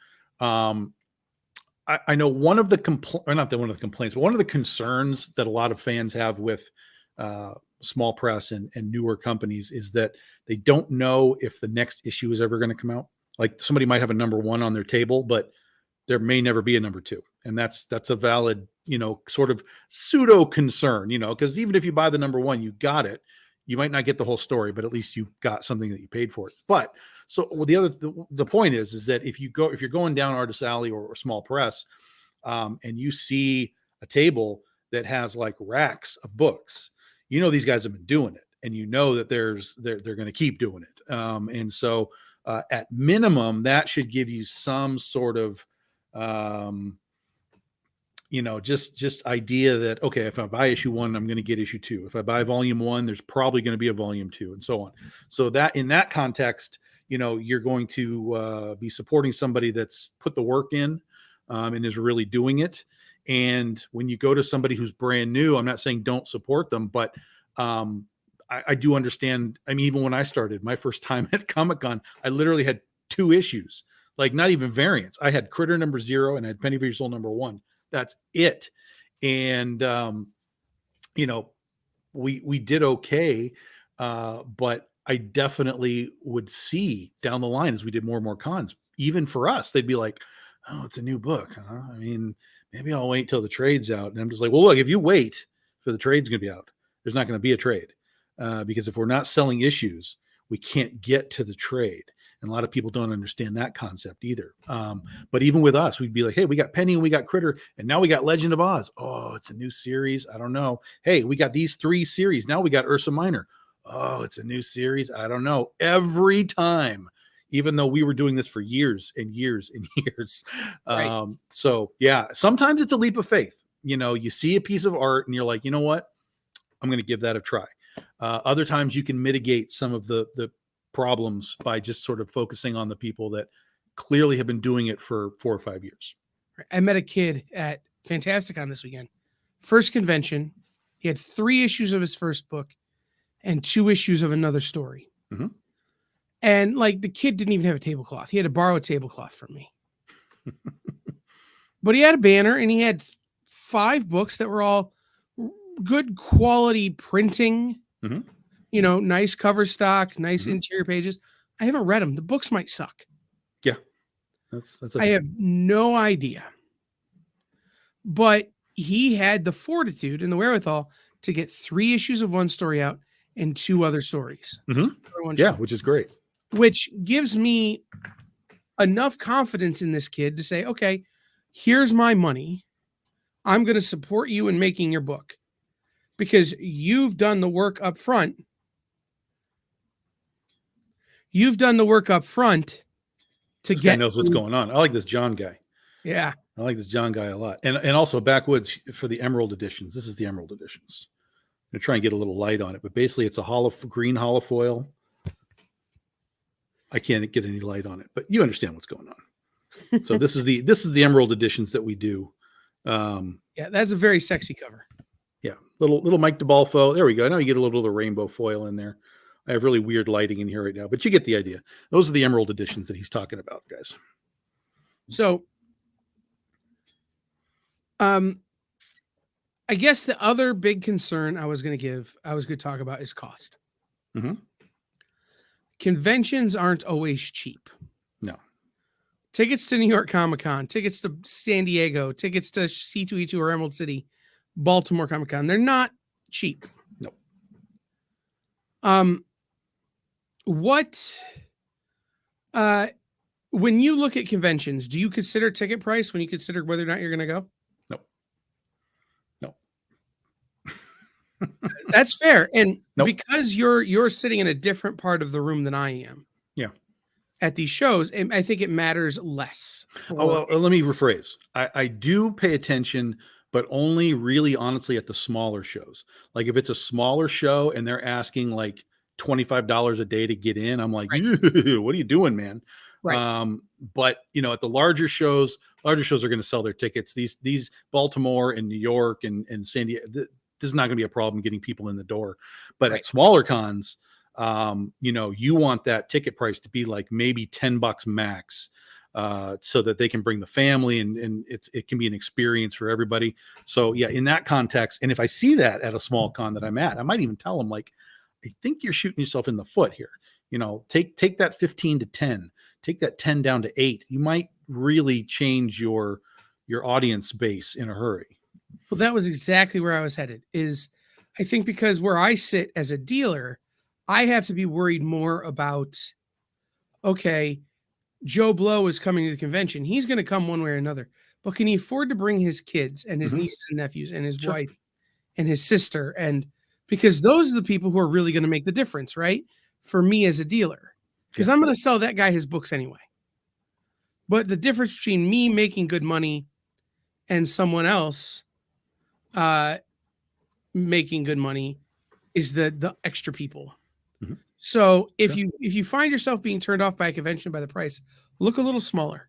I know one of the complaints, but one of the concerns that a lot of fans have with small press and newer companies is that they don't know if the next issue is ever going to come out. Like, somebody might have a number 1 on their table, but there may never be a number 2. And that's a valid, sort of pseudo concern, because even if you buy the number 1, you got it. You might not get the whole story, but at least you got something that you paid for it. But so the point is that if you're going down Artist Alley or Small Press, and you see a table that has like racks of books, these guys have been doing it, and that they're going to keep doing it. And so at minimum, that should give you some sort of just idea that, okay, if I buy issue 1, I'm going to get issue 2. If I buy volume 1, there's probably going to be a volume 2, and so on. So that in that context, you're going to be supporting somebody that's put the work in and is really doing it. And when you go to somebody who's brand new, I'm not saying don't support them, but I do understand. I mean, even when I started my first time at Comic-Con, I literally had 2 issues, like not even variants. I had Critter number 0 and I had Penny for Your Soul number 1. That's it. And, we did okay. But I definitely would see down the line as we did more and more cons, even for us, they'd be like, oh, it's a new book. Huh? I mean, maybe I'll wait till the trade's out. And I'm just like, well, look, if you wait for the trade's going to be out, there's not going to be a trade. Because if we're not selling issues, we can't get to the trade. And a lot of people don't understand that concept either. But even with us, we'd be like, hey, we got Penny and we got Critter, and now we got Legend of Oz. Oh, it's a new series. I don't know. Hey, we got these 3 series. Now we got Ursa Minor. Oh, it's a new series. I don't know. Every time, even though we were doing this for years and years and years. Right. So yeah, sometimes it's a leap of faith. You see a piece of art and you're like, you know what? I'm going to give that a try. Other times you can mitigate some of the problems by just sort of focusing on the people that clearly have been doing it for 4 or 5 years. I met a kid at Fantasticon this weekend. First convention, he had 3 issues of his first book and 2 issues of another story. Mm-hmm. And like the kid didn't even have a tablecloth. He had to borrow a tablecloth from me. But he had a banner and he had 5 books that were all good quality printing. Mm-hmm. Nice cover stock, nice interior pages. I haven't read them. The books might suck. Yeah. That's I have no idea. But he had the fortitude and the wherewithal to get 3 issues of one story out and 2 other stories. Mm-hmm. Yeah, which is great. Which gives me enough confidence in this kid to say, okay, here's my money. I'm going to support you in making your book because you've done the work up front. You've done the work up front to This get. guy knows what's going on. I like this John guy. Yeah. I like this John guy a lot. And also Backwoods for the Emerald editions. This is the Emerald editions. I'm going to try and get a little light on it, but basically it's a green holofoil. I can't get any light on it, but you understand what's going on. So this is the Emerald editions that we do. Yeah, that's a very sexy cover. Yeah, little Mike DeBalfo. There we go. Now you get a little bit of the rainbow foil in there. I have really weird lighting in here right now, but you get the idea. Those are the Emerald editions that he's talking about, guys. So, I guess the other big concern I was going to talk about is cost. Mm-hmm. Conventions aren't always cheap. No. Tickets to New York Comic Con, tickets to San Diego, tickets to C2E2 or Emerald City, Baltimore Comic Con, they're not cheap. No. When you look at conventions, do you consider ticket price when you consider whether or not you're going to go? No. That's fair. And Nope. because you're sitting in a different part of the room than I am. Yeah. At these shows, I think it matters less. Well, let me rephrase. I do pay attention, but only really honestly at the smaller shows. Like if it's a smaller show and they're asking like $25 a day to get in, I'm like, Right. What are you doing, man? Right. But at the larger shows are going to sell their tickets. These Baltimore and New York and San Diego, this is not going to be a problem getting people in the door. But Right. at smaller cons, you want that ticket price to be like maybe $10 max, so that they can bring the family and it can be an experience for everybody. So yeah, in that context, and if I see that at a small con that I'm at, I might even tell them like, I think you're shooting yourself in the foot here. Take that 15 to 10, take that 10 down to 8. You might really change your audience base in a hurry. Well, that was exactly where I was headed. I think because where I sit as a dealer, I have to be worried more about, okay, Joe Blow is coming to the convention. He's going to come one way or another, but can he afford to bring his kids and his nieces and nephews and his Sure. wife and his sister? And because those are the people who are really going to make the difference, right? For me as a dealer, because I'm going to sell that guy his books anyway. But the difference between me making good money and someone else making good money is the extra people. Mhm. So if Sure. you find yourself being turned off by a convention by the price, look a little smaller.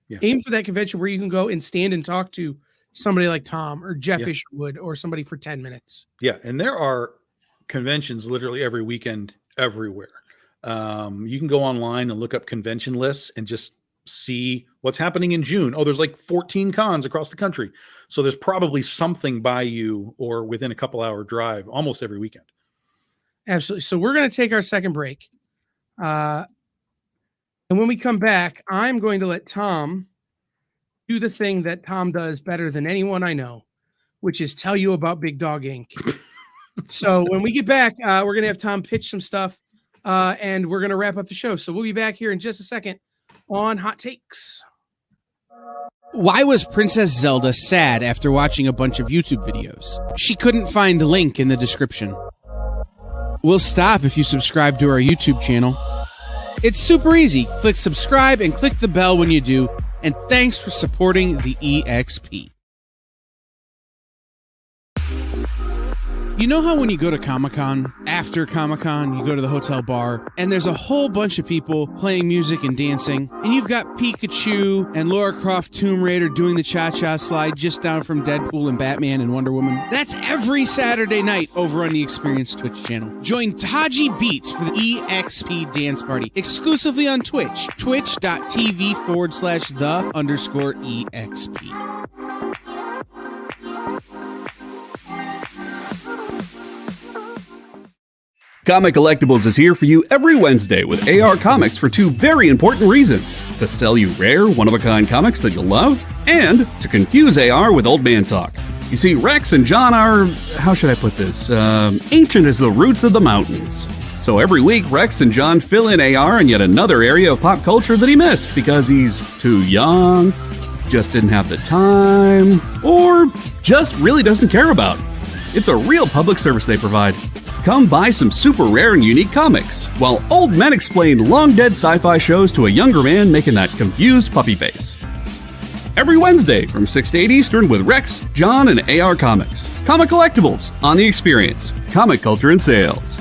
Yeah. Aim for that convention where you can go and stand and talk to somebody like Tom or Jeff Yeah. Isherwood or somebody for 10 minutes. Yeah. And there are conventions literally every weekend everywhere. You can go online and look up convention lists and just see what's happening in June. Oh, there's like 14 cons across the country. So there's probably something by you or within a couple hour drive almost every weekend. Absolutely. So we're going to take our second break. And when we come back, I'm going to let Tom do the thing that Tom does better than anyone I know, which is tell you about Big Dog Inc. So when we get back, we're going to have Tom pitch some stuff and we're going to wrap up the show. So we'll be back here in just a second on Hot Takes. Why was Princess Zelda sad after watching a bunch of YouTube videos? She couldn't find a link in the description. We'll stop if you subscribe to our YouTube channel. It's super easy. Click subscribe and click the bell when you do. And thanks for supporting the EXP. You know how when you go to Comic-Con, after Comic-Con, you go to the hotel bar, and there's a whole bunch of people playing music and dancing, and you've got Pikachu and Lara Croft Tomb Raider doing the cha-cha slide just down from Deadpool and Batman and Wonder Woman? That's every Saturday night over on the Experience Twitch channel. Join Taji Beats for the EXP Dance Party, exclusively on Twitch, twitch.tv/the_EXP. Comic Collectibles is here for you every Wednesday with AR Comics for two very important reasons. To sell you rare, one-of-a-kind comics that you'll love, and to confuse AR with old man talk. You see, Rex and John are, how should I put this, ancient as the roots of the mountains. So every week, Rex and John fill in AR in yet another area of pop culture that he missed because he's too young, just didn't have the time, or just really doesn't care about. It's a real public service they provide. Come buy some super rare and unique comics, while old men explain long-dead sci-fi shows to a younger man making that confused puppy face. Every Wednesday from 6 to 8 Eastern with Rex, John, and AR Comics. Comic Collectibles on The Experience. Comic culture and sales.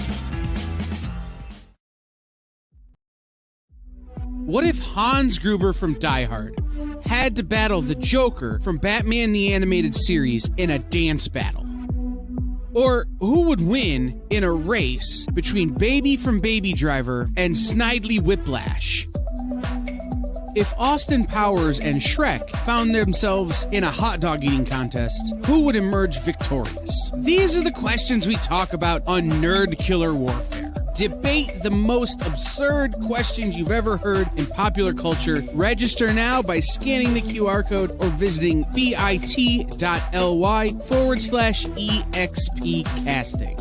What if Hans Gruber from Die Hard had to battle the Joker from Batman the Animated Series in a dance battle? Or who would win in a race between Baby from Baby Driver and Snidely Whiplash? If Austin Powers and Shrek found themselves in a hot dog eating contest, who would emerge victorious? These are the questions we talk about on Nerd Killer Warfare. Debate the most absurd questions you've ever heard in popular culture. Register now by scanning the QR code or visiting bit.ly/EXP casting.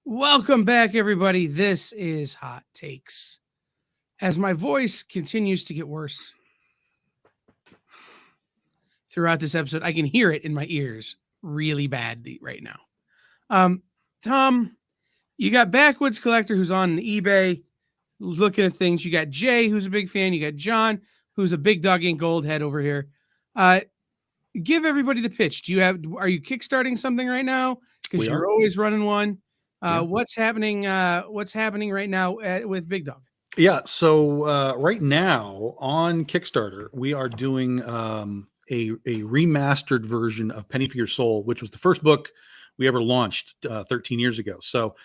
Welcome back, everybody. This is Hot Takes. As my voice continues to get worse throughout this episode, I can hear it in my ears really badly right now. Tom, you got Backwoods Collector who's on eBay looking at things. You got Jay, who's a big fan. You got John, who's a Big Dog Inc. Gold head over here. Give everybody the pitch. Are you kickstarting something right now? Because you're always running one. Yeah. What's happening right now with Big Dog? Yeah. So right now on Kickstarter, we are doing a remastered version of Penny for Your Soul, which was the first book we ever launched 13 years ago. So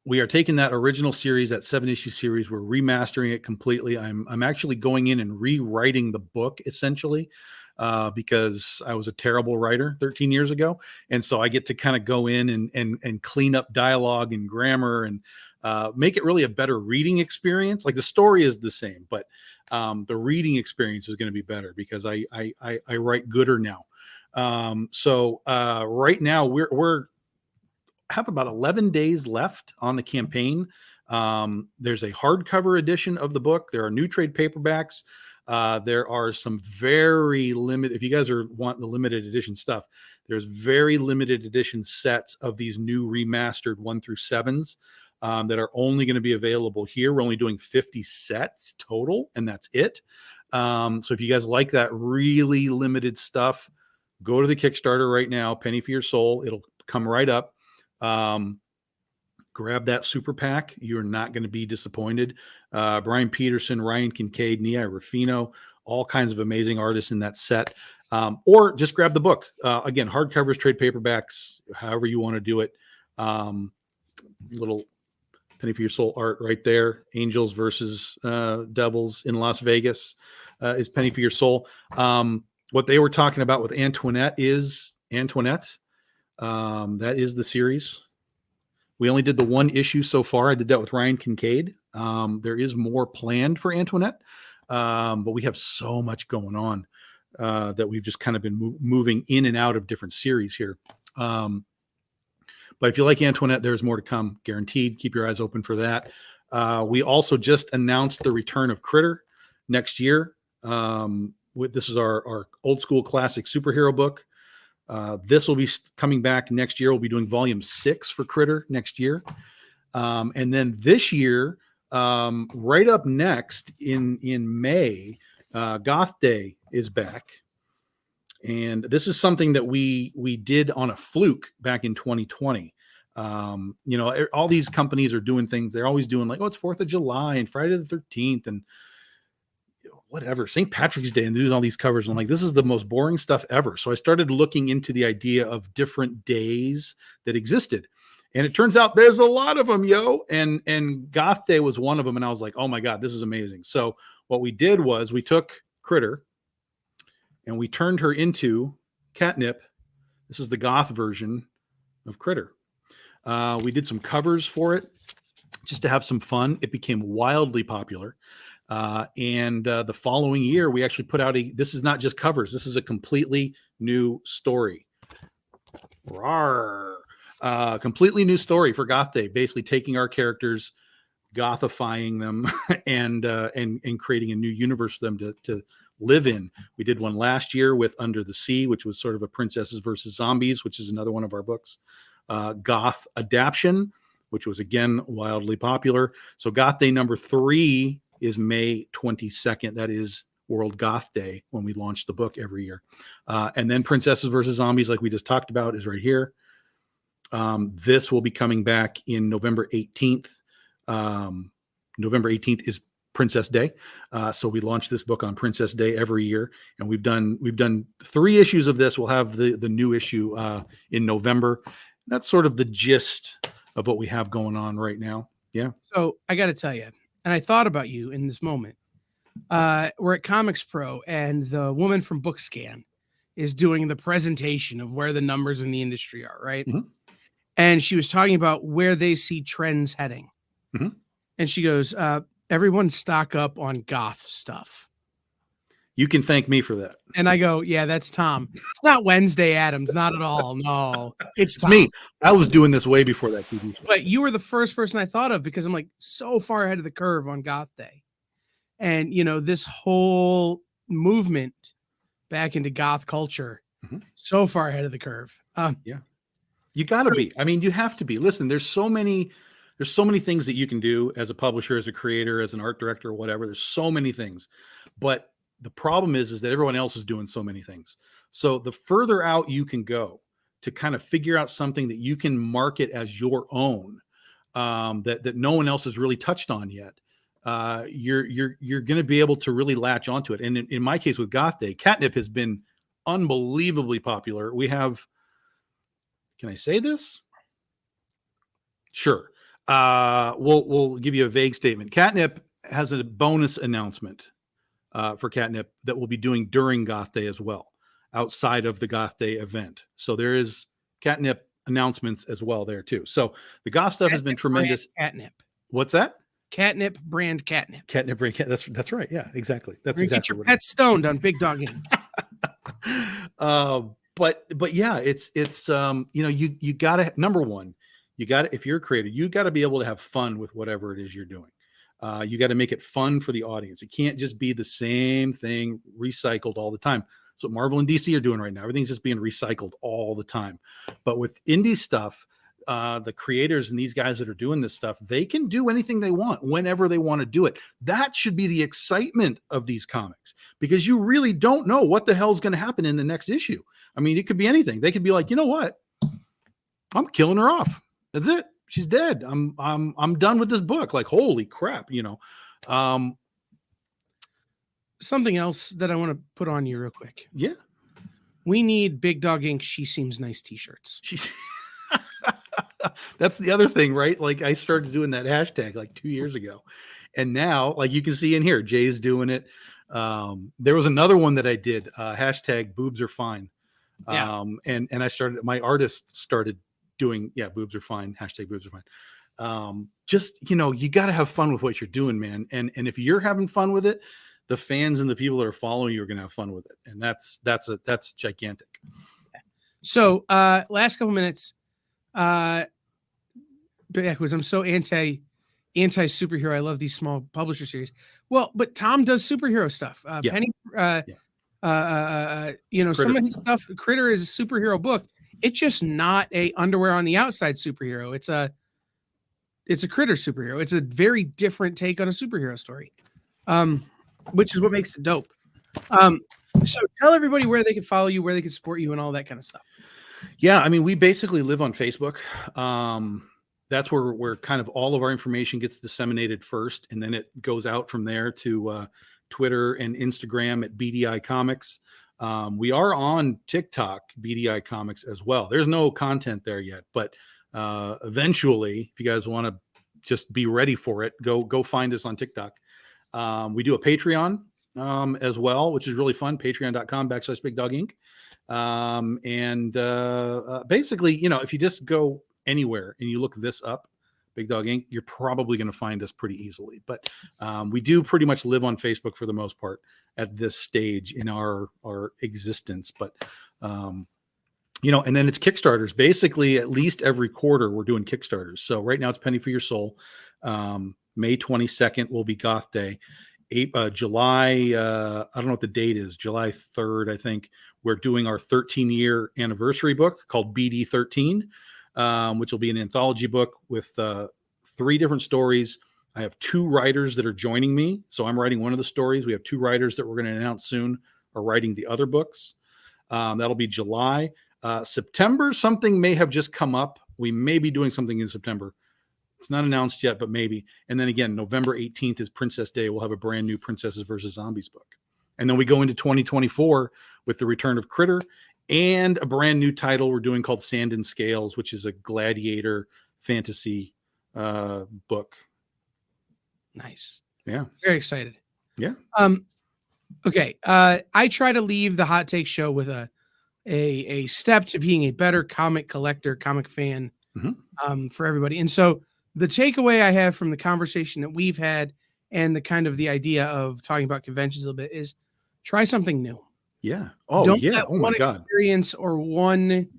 we are taking that original series, that 7-issue series. We're remastering it completely. I'm actually going in and rewriting the book essentially, because I was a terrible writer 13 years ago. And so I get to kind of go in and clean up dialogue and grammar and make it really a better reading experience. Like the story is the same, but the reading experience is going to be better because I write gooder now. So right now we're have about 11 days left on the campaign. There's a hardcover edition of the book. There are new trade paperbacks. There are some very limited, if you guys want the limited edition stuff, there's very limited edition sets of these new remastered 1 through 7s that are only going to be available here. We're only doing 50 sets total, and that's it. So if you guys like that really limited stuff, go to the Kickstarter right now, Penny for Your Soul. It'll come right up. Grab that super pack. You're not going to be disappointed. Brian Peterson, Ryan Kincaid, Nia Ruffino, all kinds of amazing artists in that set. Or just grab the book. Again, hardcovers, trade paperbacks, however you want to do it. Little Penny for Your Soul art right there. Angels versus Devils in Las Vegas is Penny for Your Soul. What they were talking about with Antoinette is Antoinette. That is the series. We only did the 1 issue so far. I did that with Ryan Kincaid. There is more planned for Antoinette, but we have so much going on that we've just kind of been moving in and out of different series here. But if you like Antoinette, there's more to come, guaranteed. Keep your eyes open for that. We also just announced the return of Critter next year. This is our old school classic superhero book. This will be coming back next year. We'll be doing volume 6 for Critter next year. And then this year, right up next in May, Goth Day is back. And this is something that we did on a fluke back in 2020. All these companies are doing things. They're always doing like, oh, it's 4th of July and Friday the 13th and whatever, St. Patrick's Day, and doing all these covers. And I'm like, this is the most boring stuff ever. So I started looking into the idea of different days that existed. And it turns out there's a lot of them, and Goth Day was one of them. And I was like, oh my God, this is amazing. So what we did was we took Critter and we turned her into Catnip. This is the goth version of Critter. We did some covers for it just to have some fun. It became wildly popular. And the following year, we actually put out this is not just covers. This is a completely new story. Rawr. Completely new story for Goth Day, basically taking our characters, gothifying them and creating a new universe for them to live in. We did one last year with Under the Sea, which was sort of a princesses versus zombies, which is another one of our books. Goth Adaption, which was again wildly popular. So Goth Day number 3 is May 22nd. That is World Goth Day when we launch the book every year. And then Princesses versus Zombies, like we just talked about, is right here. This will be coming back in November 18th. November 18th is Princess Day. So we launch this book on Princess Day every year. And we've done 3 issues of this. We'll have the new issue in November. That's sort of the gist of what we have going on right now. Yeah. So I got to tell you, and I thought about you in this moment. We're at Comics Pro, and the woman from BookScan is doing the presentation of where the numbers in the industry are, right? Mm-hmm. And she was talking about where they see trends heading. Mm-hmm. And she goes, everyone stock up on goth stuff. You can thank me for that. And I go, yeah, that's Tom. It's not Wednesday Addams, not at all. No, it's Tom. Me. I was doing this way before that TV show. But you were the first person I thought of because I'm like so far ahead of the curve on Goth Day. And, this whole movement back into goth culture, so far ahead of the curve. Yeah. You got to be. I mean, you have to be. Listen, there's so many things that you can do as a publisher, as a creator, as an art director, or whatever. There's so many things. But the problem is that everyone else is doing so many things. So the further out you can go to kind of figure out something that you can market as your own, that no one else has really touched on yet, you're going to be able to really latch onto it. And in my case with Goth Day, Catnip has been unbelievably popular. We have, can I say this? Sure. We'll give you a vague statement. Catnip has a bonus announcement for Catnip that we'll be doing during Goth Day as well, outside of the Goth Day event. So there is Catnip announcements as well there too. So the Goth stuff has been tremendous. Catnip. What's that? Catnip brand catnip. Catnip brand cat. That's right. Yeah, exactly. That's Get exactly your what pet stoned on Big Dog Inc. But yeah, it's you gotta, number one, you gotta, if you're a creator, you gotta be able to have fun with whatever it is you're doing. You got to make it fun for the audience. It can't just be the same thing recycled all the time. That's what Marvel and DC are doing right now. Everything's just being recycled all the time. But with indie stuff, the creators and these guys that are doing this stuff, they can do anything they want whenever they want to do it. That should be the excitement of these comics, because you really don't know what the hell is going to happen in the next issue. I mean, it could be anything. They could be like, you know what? I'm killing her off. That's it. She's dead. I'm done with this book. Like, holy crap, Something else that I want to put on you real quick. Yeah. We need Big Dog Inc. She Seems Nice t-shirts. She's that's the other thing, right? Like, I started doing that hashtag like 2 years ago. And now, like, you can see in here, Jay's doing it. There was another one that I did, hashtag boobs are fine. Yeah. And I started, my artist started doing, boobs are fine, hashtag boobs are fine. Just, you got to have fun with what you're doing, man. And if you're having fun with it, the fans and the people that are following you are going to have fun with it. And that's gigantic. So, last couple minutes, backwards. I'm so anti superhero. I love these small publisher series. Well, but Tom does superhero stuff. Penny, Critter. Some of his stuff, Critter is a superhero book. It's just not a underwear on the outside superhero. It's a Critter superhero. It's a very different take on a superhero story, which is what makes it dope. So tell everybody where they can follow you, where they can support you, and all that kind of stuff. Yeah, I mean, we basically live on Facebook. That's where kind of all of our information gets disseminated first, and then it goes out from there to Twitter and Instagram at BDI Comics. We are on TikTok, BDI Comics, as well. There's no content there yet, but eventually, if you guys want to just be ready for it, go find us on TikTok. We do a Patreon as well, which is really fun. Patreon.com/Big Dog Inc. Basically, if you just go anywhere and you look this up, Big Dog Inc., you're probably going to find us pretty easily. But we do pretty much live on Facebook for the most part at this stage in our existence. But and then it's Kickstarters. Basically, at least every quarter we're doing Kickstarters. So right now it's Penny for Your Soul. May 22nd will be Goth Day. July, I don't know what the date is, July 3rd, I think, we're doing our 13-year anniversary book called BD 13, which will be an anthology book with 3 different stories. I have 2 writers that are joining me. So I'm writing one of the stories. We have 2 writers that we're going to announce soon are writing the other books. That'll be July. September, something may have just come up. We may be doing something in September. It's not announced yet, but maybe. And then again, November 18th is Princess Day. We'll have a brand new Princesses versus Zombies book. And then we go into 2024 with the return of Critter and a brand new title we're doing called Sand and Scales, which is a gladiator fantasy book. Nice. Yeah. Very excited. Yeah. Okay. I try to leave the Hot Take Show with a step to being a better comic collector, comic fan, for everybody. And so the takeaway I have from the conversation that we've had and the kind of the idea of talking about conventions a little bit is try something new. Yeah. Oh, Don't yeah. let Oh, my God. Experience or one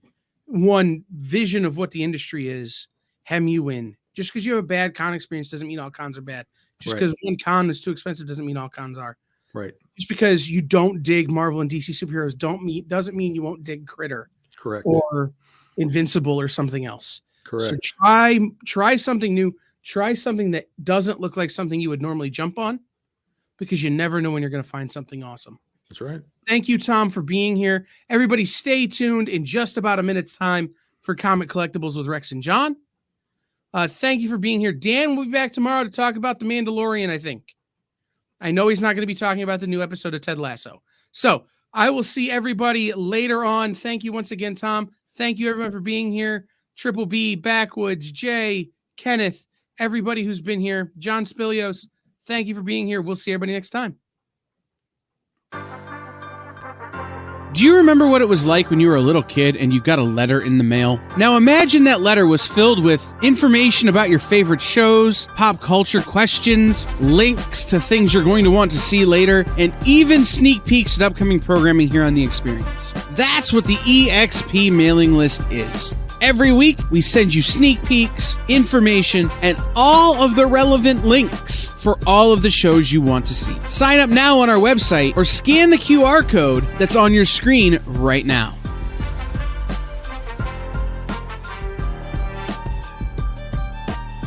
vision of what the industry is hem you in. Just because you have a bad con experience doesn't mean all cons are bad. Just because one con is too expensive doesn't mean all cons are. Right. Just because you don't dig Marvel and DC superheroes doesn't mean you won't dig Critter. Correct. Or Invincible or something else. Correct. So try something new. Try something that doesn't look like something you would normally jump on, because you never know when you're going to find something awesome. That's right. Thank you, Tom, for being here. Everybody stay tuned in just about a minute's time for Comic Collectibles with Rex and John. Thank you for being here. Dan will be back tomorrow to talk about The Mandalorian, I think. I know he's not going to be talking about the new episode of Ted Lasso. So I will see everybody later on. Thank you once again, Tom. Thank you, everyone, for being here. Triple B, Backwoods, Jay, Kenneth, everybody who's been here. John Spilios, thank you for being here. We'll see everybody next time. Do you remember what it was like when you were a little kid and you got a letter in the mail? Now imagine that letter was filled with information about your favorite shows, pop culture questions, links to things you're going to want to see later, and even sneak peeks at upcoming programming here on The Experience. That's what the EXP mailing list is. Every week, we send you sneak peeks, information, and all of the relevant links for all of the shows you want to see. Sign up now on our website or scan the QR code that's on your screen right now.